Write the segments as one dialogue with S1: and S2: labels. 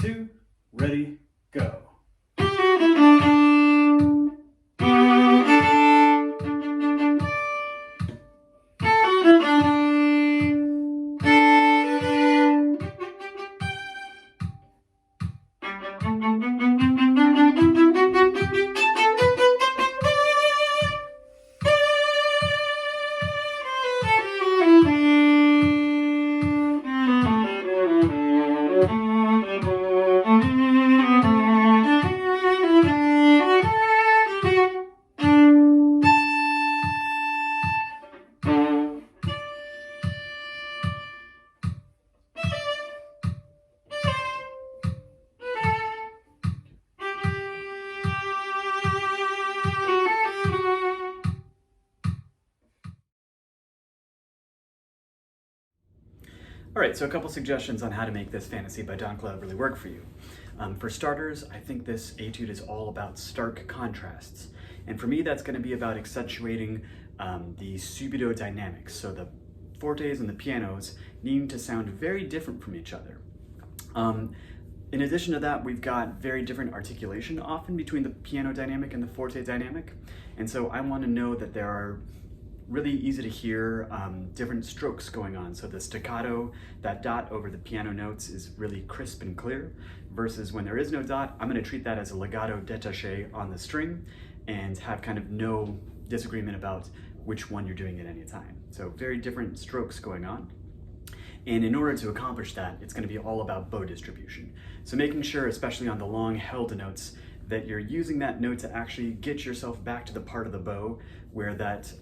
S1: 2, ready, go. All right, so a couple suggestions on how to make this Fantasy by Dancla really work for you. For starters, I think this etude is all about stark contrasts. And for me, that's going to be about accentuating the subito dynamics. So the fortes and the pianos needing to sound very different from each other. In addition to that, we've got very different articulation often between the piano dynamic and the forte dynamic. And so I want to know that there are really easy to hear different strokes going on. So the staccato, that dot over the piano notes is really crisp and clear, versus when there is no dot, I'm going to treat that as a legato détaché on the string and have kind of no disagreement about which one you're doing at any time. So very different strokes going on. And in order to accomplish that, it's going to be all about bow distribution. So making sure, especially on the long held notes, that you're using that note to actually get yourself back to the part of the bow where that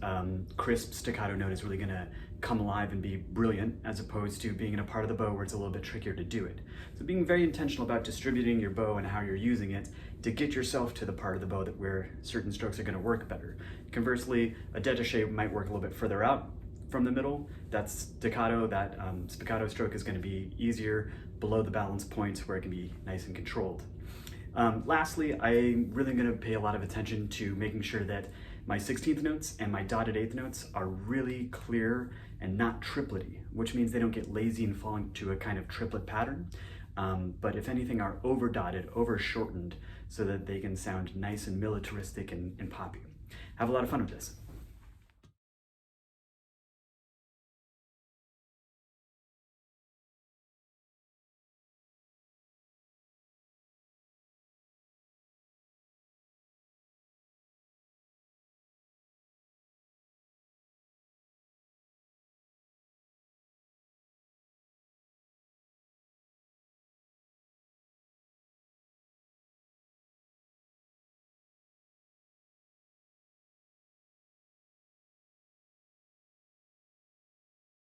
S1: crisp staccato note is really gonna come alive and be brilliant, as opposed to being in a part of the bow where it's a little bit trickier to do it. So being very intentional about distributing your bow and how you're using it to get yourself to the part of the bow that where certain strokes are gonna work better. Conversely, a détaché might work a little bit further out from the middle. That staccato, that spiccato stroke is gonna be easier below the balance point where it can be nice and controlled. Lastly, I'm really going to pay a lot of attention to making sure that my 16th notes and my dotted 8th notes are really clear and not triplety, which means they don't get lazy and fall into a kind of triplet pattern, but if anything are over dotted, over shortened, so that they can sound nice and militaristic and poppy. Have a lot of fun with this.